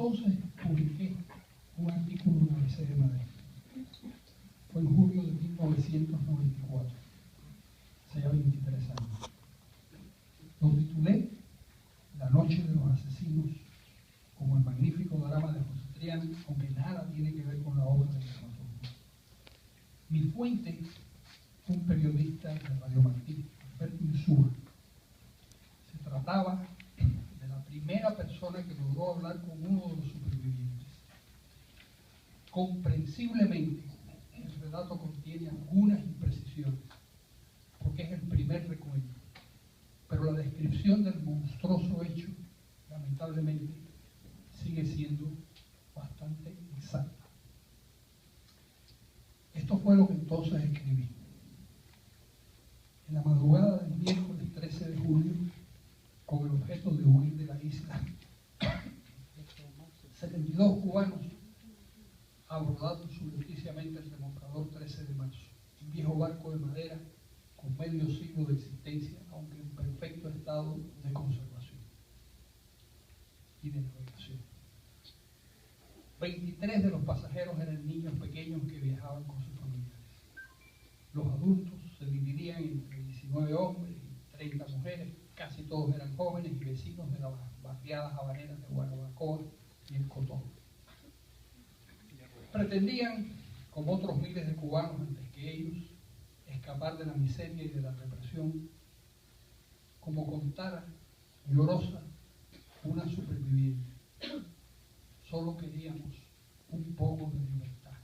entonces publiqué un artículo en ABC de Madrid. Fue en julio de 1994, hace ya 23 años. Lo titulé La noche de los asesinos, como el magnífico drama de José Triana, aunque nada tiene que ver con la obra de dramaturgo. Mi fuente fue un periodista de Radio Martí, Alberto Insúa. Se trataba de la primera persona que logró hablar con uno de los supervivientes. Comprensiblemente, el relato contiene algunas imprecisiones, porque es el primer recuento, pero la descripción del monstruoso hecho, lamentablemente, sigue siendo bastante exacta. Esto fue lo que entonces escribí. En la madrugada del miércoles 13 de julio, con el objeto de huir de la isla, 72 cubanos abordaron subrepticiamente el remolcador 13 de marzo, un viejo barco de madera con medio siglo de existencia, aunque en perfecto estado de conservación y de navegación. 23 de los pasajeros eran niños pequeños que viajaban con sus familiares. Los adultos se dividían entre 19 hombres y 30 mujeres, casi todos eran jóvenes y vecinos de las barriadas habaneras de Guanabacoa y el Cotón. Pretendían, como otros miles de cubanos antes que ellos, escapar de la miseria y de la represión, como contara llorosa una superviviente. Solo queríamos un poco de libertad,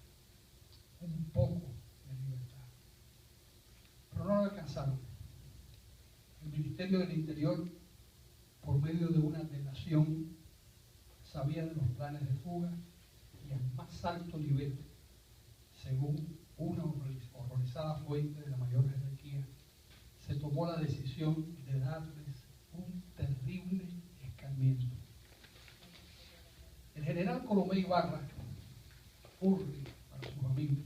un poco de libertad. Pero no lo alcanzaron. El Ministerio del Interior, por medio de una delación, sabía de los planes de fuga y al más alto nivel, según una horrorizada fuente de la mayor jerarquía, se tomó la decisión de darles un terrible escarmiento. El general Colomé Ibarra, Urri para sus amigos,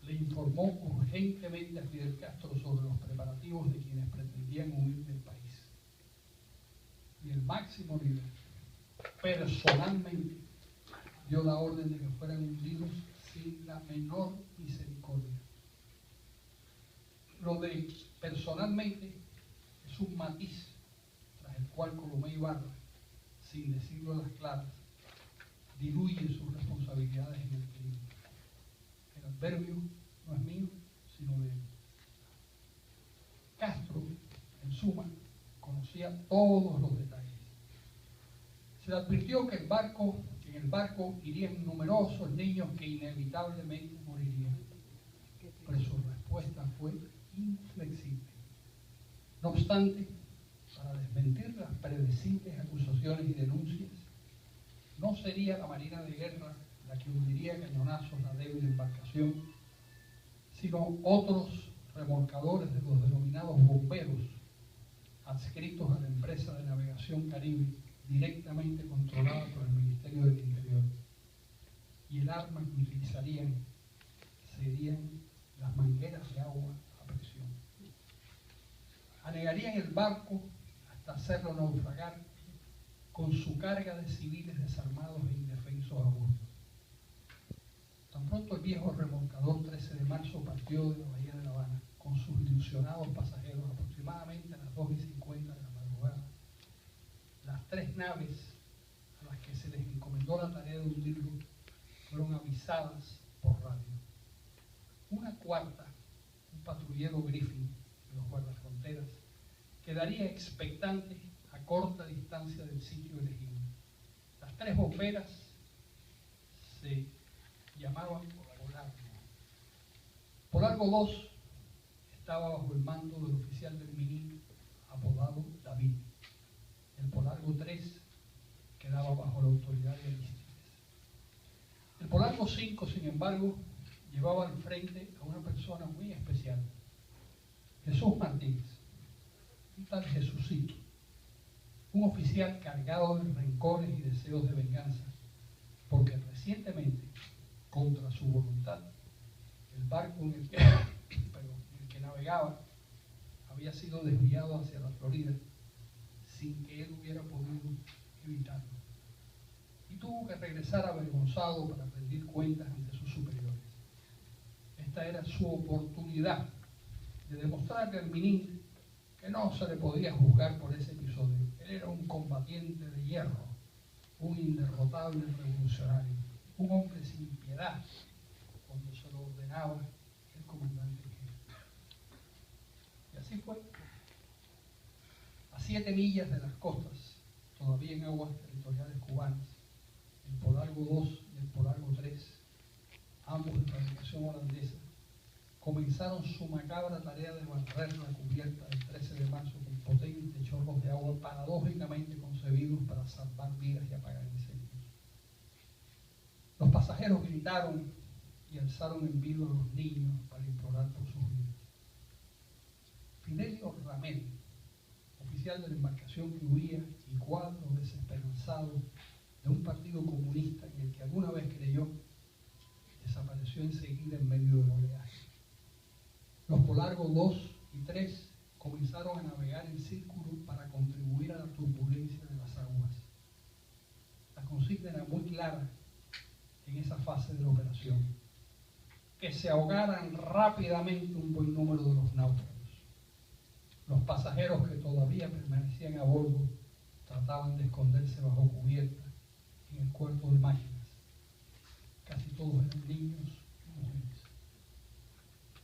le informó urgentemente a Fidel Castro sobre los preparativos de quienes pretendían huir del país. Y el máximo líder, personalmente, dio la orden de que fueran hundidos sin la menor misericordia. Lo de personalmente es un matiz tras el cual Colomé Ibarra, sin decirlo a las claras, diluye sus responsabilidades en el crimen. El adverbio no es mío, sino de él. Castro, en suma, conocía todos los detalles. Se le advirtió que en el barco irían numerosos niños que inevitablemente morirían. Pero su respuesta fue inflexible. No obstante, para desmentir las predecibles acusaciones y denuncias, no sería la Marina de Guerra la que hundiría a cañonazos la débil embarcación, sino otros remolcadores de los denominados bomberos, adscritos a la empresa de navegación Caribe, directamente controlada por el Ministerio del Interior. Y el arma que utilizarían serían las mangueras de agua a presión. Anegarían el barco hasta hacerlo naufragar con su carga de civiles desarmados e indefensos a bordo. Tan pronto el viejo remolcador 13 de marzo partió de la bahía de La Habana con sus ilusionados pasajeros aproximadamente a las 2:50 de la madrugada, las 3 naves a las que se les encomendó la tarea de hundirlo fueron avisadas por radio. Una cuarta, un patrullero Griffin de los guardafronteras, quedaría expectante a corta distancia del sitio elegido. Las 3 bomberas se llamaban Polargo. Polargo 2 estaba bajo el mando del oficial del Minin apodado David. El Polargo 3 quedaba bajo la autoridad de Arístides. El Polargo 5, sin embargo, llevaba al frente a una persona muy especial, Jesús Martínez, un tal Jesucito, un oficial cargado de rencores y deseos de venganza, porque recientemente, contra su voluntad, el barco en el que navegaba había sido desviado hacia la Florida sin que él hubiera podido evitarlo. y tuvo que regresar avergonzado para rendir cuentas ante sus superiores. Esta era su oportunidad de demostrarle al ministro que no se le podía juzgar por ese episodio. Él era un combatiente de hierro, un inderrotable revolucionario, un hombre sin piedad cuando se lo ordenaba el comandante en jefe. Y así fue. A 7 millas de las costas, todavía en aguas territoriales cubanas, el Polargo 2 y el Polargo 3, ambos de fabricación holandesa, comenzaron su macabra tarea de barrer la cubierta del 13 de marzo con potentes chorros de agua paradójicamente concebidos para salvar vidas y apagar incendios. Los pasajeros gritaron y alzaron en vilo a los niños para implorar por sus vidas. Fidelio Ramel, oficial de la embarcación que huía y cuadro desesperanzado de un partido comunista en el que alguna vez creyó, desapareció enseguida en medio del oleaje. Los Polargo 2 y 3 comenzaron a navegar en círculo para contribuir a la turbulencia de las aguas. La consigna era muy clara en esa fase de la operación: que se ahogaran rápidamente un buen número de los náufragos. Los pasajeros que todavía permanecían a bordo trataban de esconderse bajo cubierta en el cuerpo de máquinas. Casi todos eran niños y mujeres.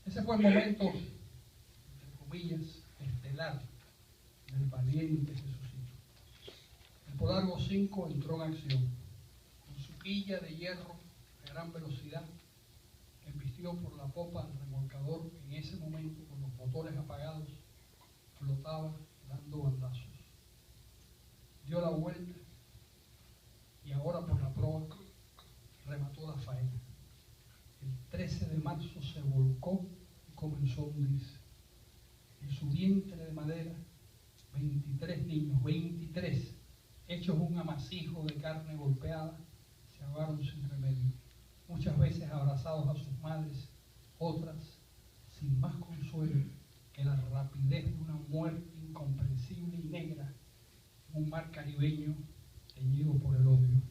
Ese fue el momento, entre comillas, estelar del valiente Jesucito. El Polargo 5 entró en acción. Con su quilla de hierro a gran velocidad, embistió por la popa al remolcador en ese momento con los motores apagados, flotaba dando bandazos. Dio la vuelta y ahora por la proa remató la faena. El 13 de marzo se volcó y comenzó a hundirse. En su vientre de madera, 23 niños, 23, hechos un amasijo de carne golpeada, se ahogaron sin remedio, muchas veces abrazados a sus madres, otras sin más consuelo que la rapidez de una muerte incomprensible y negra en un mar caribeño teñido por el odio.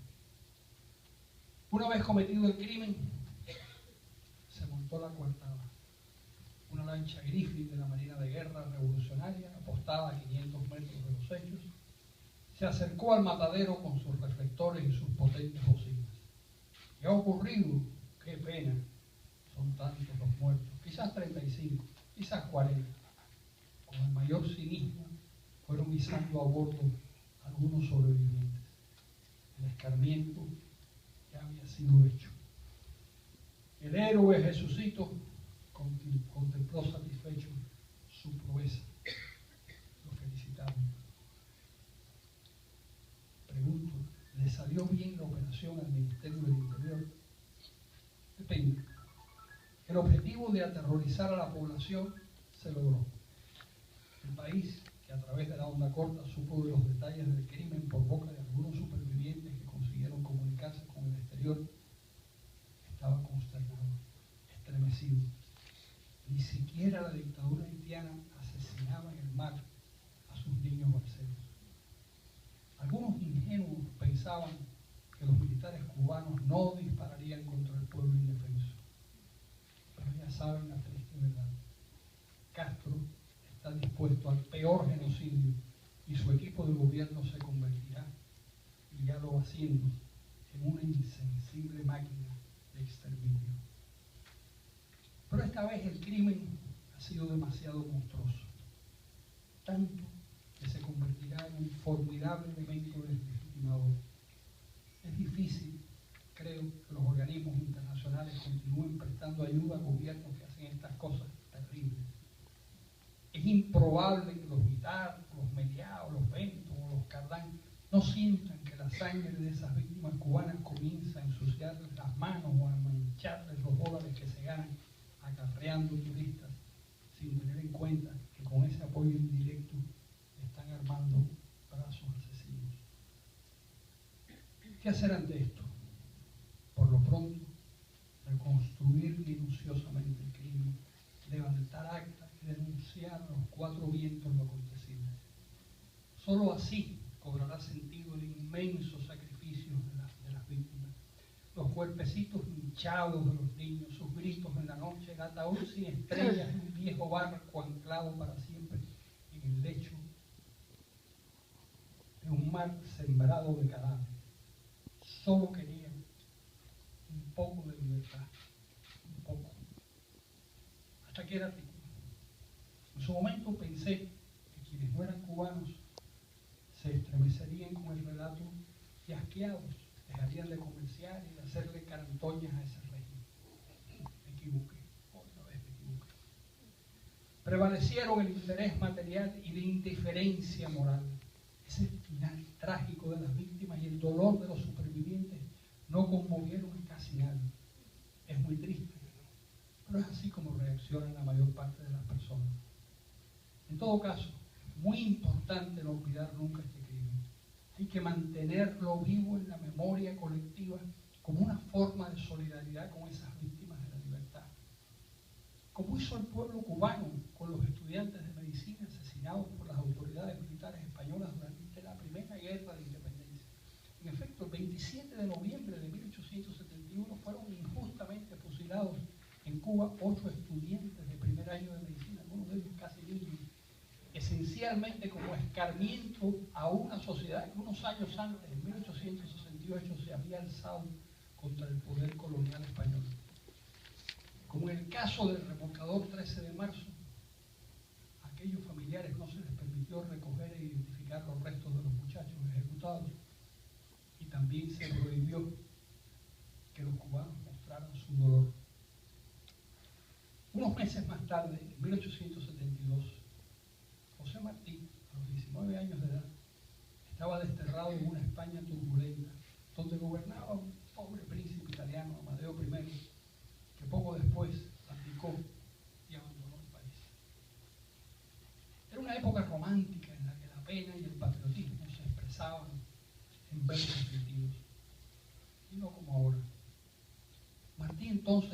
Una vez cometido el crimen, se montó la coartada. Una lancha Griffin de la Marina de Guerra Revolucionaria, apostada a 500 metros de los hechos, se acercó al matadero con sus reflectores y sus potentes bocinas. ¿Qué ha ocurrido? ¡Qué pena! Son tantos los muertos, quizás 35, quizás 40. Con el mayor cinismo fueron izando a bordo algunos sobrevivientes. El escarmiento ya había sido hecho. El héroe Jesucito contempló satisfecho su proeza. Lo felicitaron. Pregunto, ¿le salió bien la operación al Ministerio del Interior? Depende. El objetivo de aterrorizar a la población se logró. El país, que a través de la onda corta supo de los detalles del crimen por boca de algunos supervivientes que consiguieron comunicarse con el exterior, estaba consternado, estremecido. Ni siquiera la dictadura haitiana asesinaba en el mar a sus niños barcelos. Algunos ingenuos pensaban que los militares cubanos no dispararían contra el pueblo indefenso. Pero ya saben la triste verdad. Castro está dispuesto al peor genocidio y su equipo de gobierno se convertirá, y ya lo va haciendo, en una insensible máquina de exterminio. Pero esta vez el crimen ha sido demasiado monstruoso, tanto que se convertirá en un formidable elemento deslegitimador. Es difícil, creo, que los organismos internacionales continúen prestando ayuda a gobiernos que hacen estas cosas terribles. Es improbable que los Vitar, los Meliá, los Bento o los Cardán no sientan que la sangre de esas víctimas cubanas comienza a ensuciarles las manos o a mancharles los dólares que se ganan acarreando turistas, sin tener en cuenta que con ese apoyo indirecto están armando brazos asesinos. ¿Qué hacer ante esto? Por lo pronto, reconstruir minuciosamente el crimen, levantar actas y denunciar a los 4 vientos lo acontecido. Solo así cobrará sentido el inmenso sacrificio de cuerpecitos hinchados de los niños, sus gritos en la noche, el ataúd sin estrellas, un viejo barco anclado para siempre en el lecho de un mar sembrado de cadáveres. Solo querían un poco de libertad, un poco. Hasta que era rico. En su momento pensé que quienes no eran cubanos se estremecerían con el relato y asqueados dejarían de comerciar y de hacerle carantoñas a ese régimen. Me equivoqué, otra vez me equivoqué. Prevalecieron el interés material y la indiferencia moral. Ese final trágico de las víctimas y el dolor de los supervivientes no conmovieron a casi nadie. Es muy triste, pero es así como reaccionan la mayor parte de las personas. En todo caso, es muy importante no olvidar nunca este crimen. Hay que mantenerlo vivo en la memoria colectiva como una forma de solidaridad con esas víctimas de la libertad. Como hizo el pueblo cubano con los estudiantes de medicina asesinados por las autoridades militares españolas durante la Primera Guerra de Independencia. En efecto, el 27 de noviembre de 1871 fueron injustamente fusilados en Cuba 8 estudiantes de primer año de medicina, algunos de ellos casi niños, esencialmente como escarmiento a una sociedad que unos años antes, en 1868, se había alzado contra el poder colonial español. Como en el caso del remolcador 13 de marzo, a aquellos familiares no se les permitió recoger e identificar los restos de los muchachos ejecutados y también se prohibió que los cubanos mostraran su dolor. Unos meses más tarde, en 1872, José Martí, a los 19 años de edad, estaba desterrado en una España turbulenta, donde gobernaba un pobre príncipe italiano, Amadeo I, que poco después abdicó y abandonó el país. Era una época romántica en la que la pena y el patriotismo se expresaban en versos sentidos, y no como ahora. Martí entonces